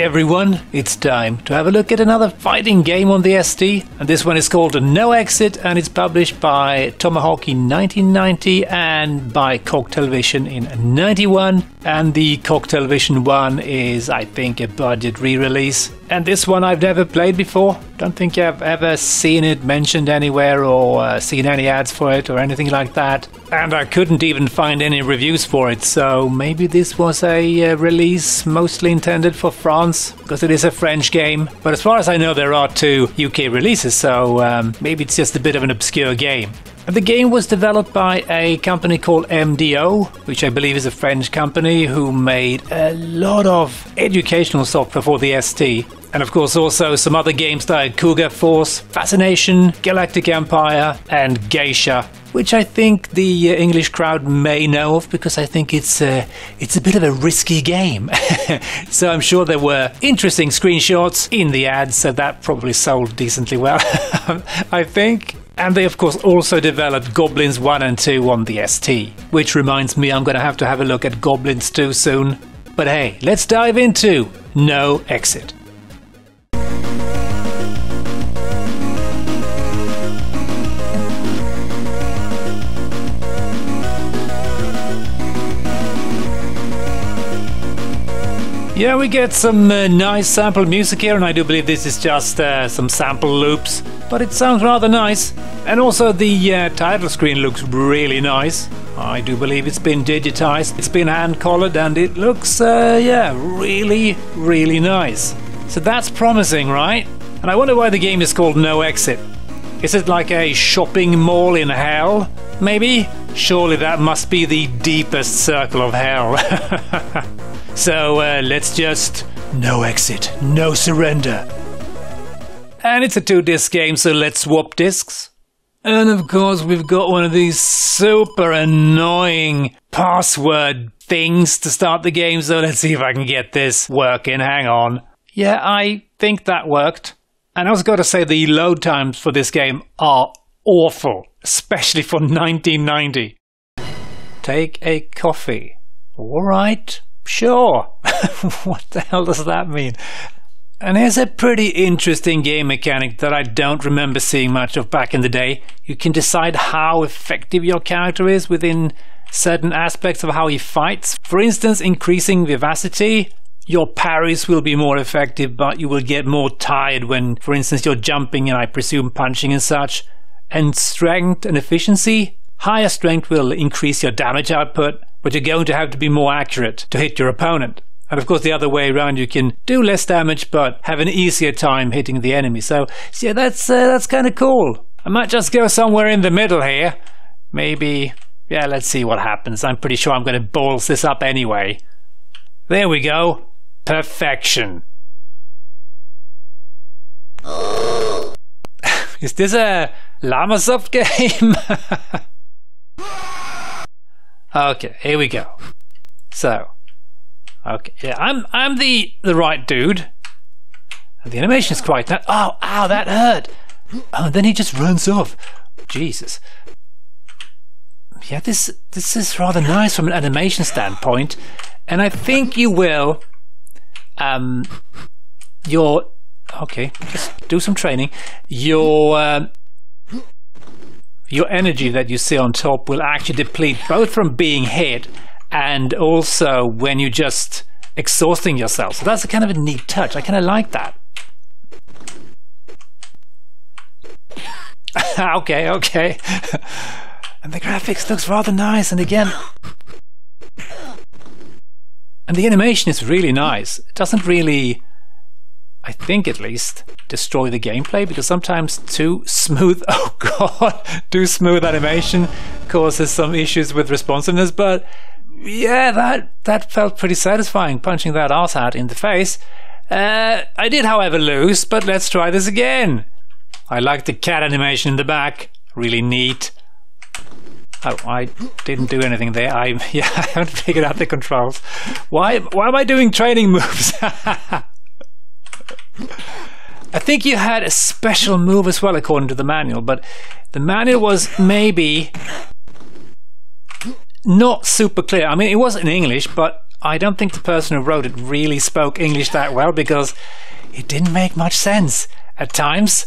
everyone, it's time to have a look at another fighting game on the ST, and this one is called No Exit and it's published by Tomahawk in 1990 and by Koch Television in 91, and the Koch Television one is, I think, a budget re-release. And this one I've never played before. Don't think I've ever seen it mentioned anywhere or seen any ads for it or anything like that. And I couldn't even find any reviews for it, so maybe this was a release mostly intended for France, because it is a French game. But as far as I know, there are 2 UK releases, so maybe it's just a bit of an obscure game. And the game was developed by a company called MDO, which I believe is a French company who made a lot of educational software for the ST. And of course also some other games like Cougar Force, Fascination, Galactic Empire and Geisha, which I think the English crowd may know of, because I think it's a bit of a risky game. So I'm sure there were interesting screenshots in the ads, so that probably sold decently well, I think. And they of course also developed Goblins 1 and 2 on the ST, which reminds me I'm going to have a look at Goblins 2 soon. But hey, let's dive into No Exit. Yeah, we get some nice sample music here, and I do believe this is just some sample loops, but it sounds rather nice. And also the title screen looks really nice. I do believe it's been digitized, it's been hand colored, and it looks, yeah, really nice. So that's promising, right? And I wonder why the game is called No Exit. Is it like a shopping mall in hell, maybe? Surely that must be the deepest circle of hell. So let's just no exit, no surrender. And it's a 2-disc game, so let's swap discs. And of course we've got one of these super annoying password things to start the game, so let's see if I can get this working. Hang on. Yeah, I think that worked. And I was going to say the load times for this game are awful, especially for 1990. Take a coffee. All right. Sure. What the hell does that mean? And here's a pretty interesting game mechanic that I don't remember seeing much of back in the day. You can decide how effective your character is within certain aspects of how he fights. For instance, increasing vivacity. Your parries will be more effective, but you will get more tired when, for instance, you're jumping and I presume punching and such. And strength and efficiency. Higher strength will increase your damage output, but you're going to have to be more accurate to hit your opponent. And of course the other way around, you can do less damage but have an easier time hitting the enemy. So yeah, that's kind of cool. I might just go somewhere in the middle here. Maybe, yeah, let's see what happens. I'm pretty sure I'm going to balls this up anyway. There we go. Perfection. Is this a Lamasoft game? Okay, here we go. So, okay, yeah, I'm the right dude. The animation is quite nice. Oh, ow, that hurt. Oh, and then he just runs off. Jesus. Yeah, this is rather nice from an animation standpoint, and I think you will. Okay, just do some training. Your energy that you see on top will actually deplete both from being hit and also when you're just exhausting yourself. So that's a kind of a neat touch. I kind of like that. Okay. And the graphics looks rather nice, and again, and the animation is really nice. It doesn't really, I think at least, destroy the gameplay, because sometimes too smooth, oh god, too smooth animation causes some issues with responsiveness. But yeah, that felt pretty satisfying, punching that arse hat in the face. I did however lose, but let's try this again. I like the cat animation in the back, really neat. Oh, I didn't do anything there. I haven't figured out the controls. Why am I doing training moves? I think you had a special move as well according to the manual, but the manual was maybe not super clear. I mean, it was in English, but I don't think the person who wrote it really spoke English that well, because it didn't make much sense at times.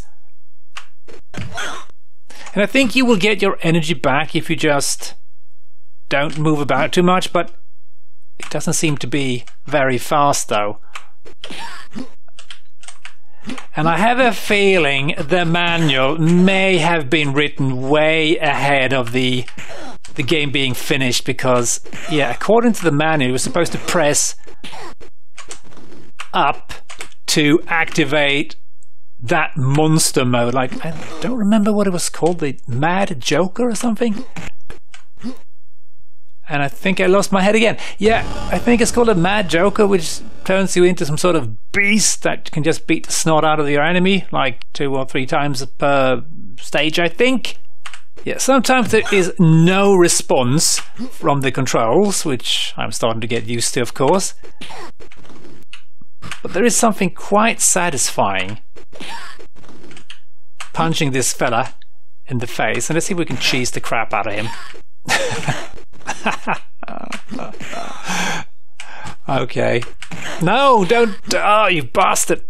And I think you will get your energy back if you just don't move about too much, but it doesn't seem to be very fast though. And I have a feeling the manual may have been written way ahead of the game being finished, because, yeah, according to the manual, you're supposed to press up to activate that monster mode. Like, I don't remember what it was called, the Mad Joker or something? And I think I lost my head again. Yeah, I think it's called a Mad Joker, which turns you into some sort of beast that can just beat the snot out of your enemy, like 2 or 3 times per stage, I think. Yeah, sometimes there is no response from the controls, which I'm starting to get used to, of course. But there is something quite satisfying punching this fella in the face. And let's see if we can cheese the crap out of him. Okay. No, don't. Oh, you bastard.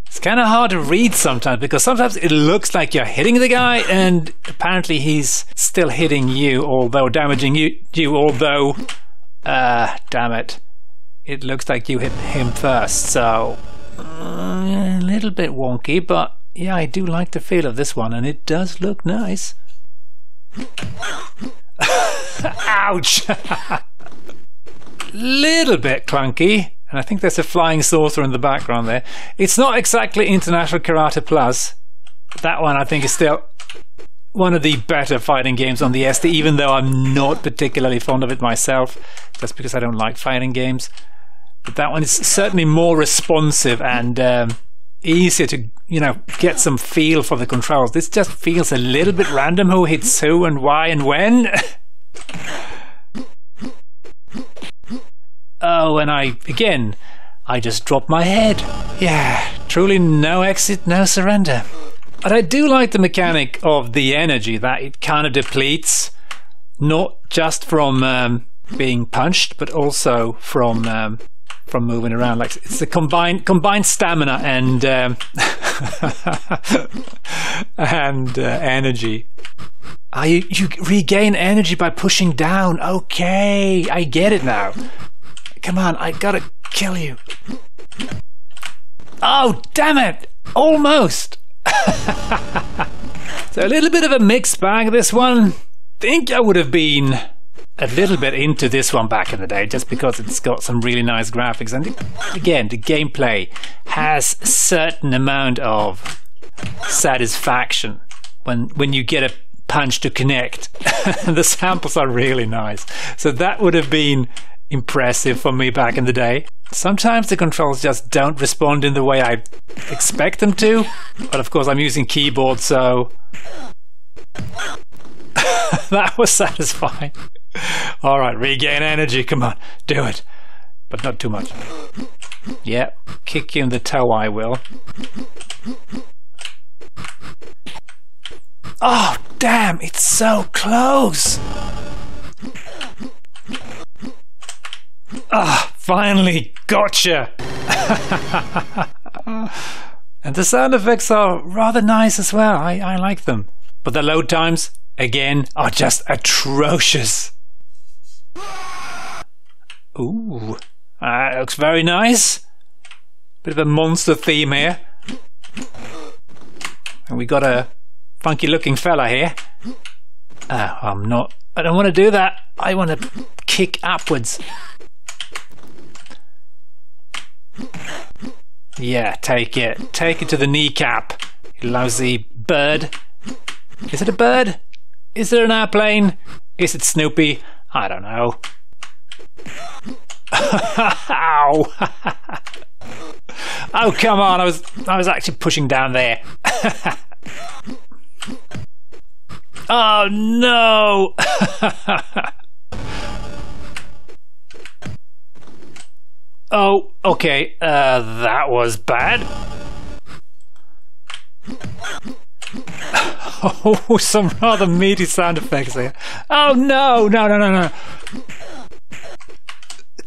It's kind of hard to read sometimes, because sometimes it looks like you're hitting the guy and apparently he's still hitting you, although damaging you although damn it, it looks like you hit him first. So a little bit wonky, but yeah, I do like the feel of this one, and it does look nice. Ouch. Little bit clunky. And I think there's a flying saucer in the background there. It's not exactly International Karate Plus. That one I think is still one of the better fighting games on the ST, even though I'm not particularly fond of it myself, just because I don't like fighting games. But that one is certainly more responsive and easier to, you know, get some feel for the controls. This just feels a little bit random, who hits who and why and when. Oh, and I just dropped my head. Yeah, truly no exit, no surrender. But I do like the mechanic of the energy that it kind of depletes, not just from being punched, but also from moving around. Like, it's a combined stamina and and energy. You regain energy by pushing down. Okay, I get it now. Come on, I gotta kill you. Oh, damn it! Almost! So a little bit of a mixed bag, this one. Think I would have been a little bit into this one back in the day, just because it's got some really nice graphics. And again, the gameplay has a certain amount of satisfaction when you get a punch to connect. The samples are really nice. So that would have been impressive for me back in the day. Sometimes the controls just don't respond in the way I expect them to, but of course I'm using keyboard, so that was satisfying. Alright, regain energy, come on, do it, but not too much. Yeah, kick you in the toe I will. Oh damn, it's so close. Ah, finally, gotcha! And the sound effects are rather nice as well. I like them. But the load times, again, are just atrocious. Ooh, that looks very nice. Bit of a monster theme here. And we got a funky looking fella here. I don't want to do that. I want to kick upwards. Yeah, take it to the kneecap, you lousy bird. Is it a bird? Is it an airplane? Is it Snoopy? I don't know. Ow! Oh come on, I was actually pushing down there. Oh no! Oh, okay, that was bad. Oh, some rather meaty sound effects here. Oh no, no.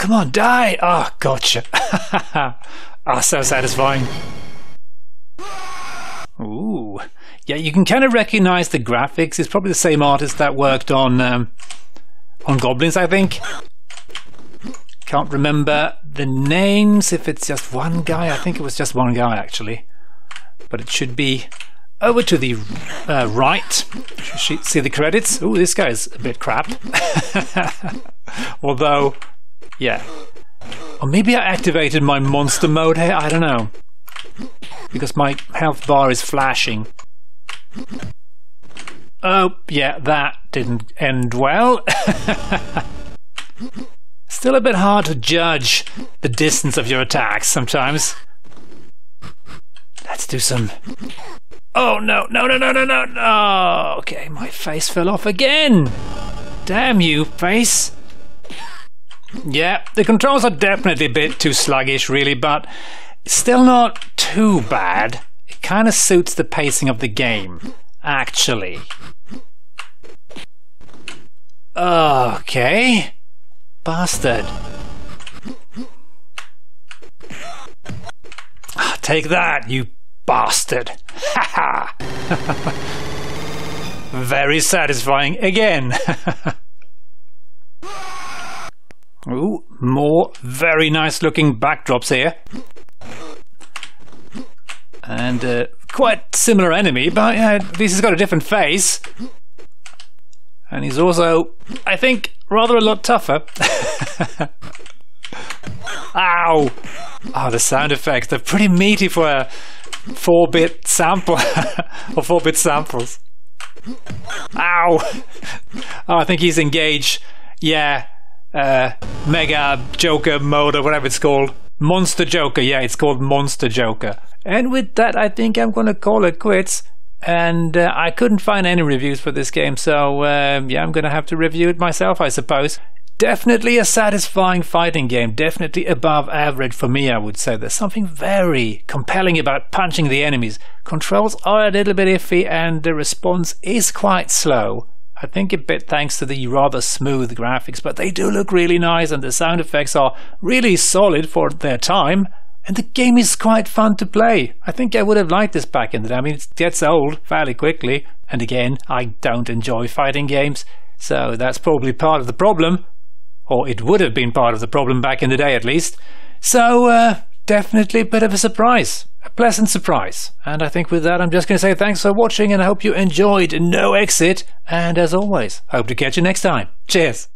come on, die! Oh, gotcha. Ah, so satisfying. Ooh. Yeah, you can kind of recognize the graphics. It's probably the same artist that worked on Goblins, I think. Can't remember the names, if it's just one guy. I think it was just one guy, actually. But it should be over to the right. You should see the credits. Ooh, this guy's a bit crap. Although, yeah. Or maybe I activated my monster mode here. I don't know. Because my health bar is flashing. Oh, yeah, that didn't end well. Still a bit hard to judge the distance of your attacks sometimes. Let's do some... Oh, no, no, no, no, no, no, no! Okay, my face fell off again! Damn you, face! Yeah, the controls are definitely a bit too sluggish, really, but still not too bad. It kind of suits the pacing of the game, actually. Okay. Bastard. Take that, you bastard. Ha ha. Very satisfying again. Ooh, more very nice looking backdrops here. And quite similar enemy, but at least he's got a different face. And he's also, I think, rather a lot tougher. Ow! Oh, the sound effects, they're pretty meaty for a 4-bit sample. Or 4-bit samples. Ow! Oh, I think he's engaged. Yeah. Mega Joker mode or whatever it's called. Monster Joker, yeah, it's called Monster Joker. And with that, I think I'm gonna call it quits. And I couldn't find any reviews for this game, so yeah, I'm gonna have to review it myself, I suppose. Definitely a satisfying fighting game, definitely above average for me, I would say. There's something very compelling about punching the enemies. Controls are a little bit iffy and the response is quite slow. I think a bit thanks to the rather smooth graphics, but they do look really nice and the sound effects are really solid for their time. And the game is quite fun to play. I think I would have liked this back in the day. I mean, it gets old fairly quickly. And again, I don't enjoy fighting games. So that's probably part of the problem. Or it would have been part of the problem back in the day at least. So definitely a bit of a surprise. A pleasant surprise. And I think with that I'm just going to say thanks for watching and I hope you enjoyed No Exit. And as always, hope to catch you next time. Cheers!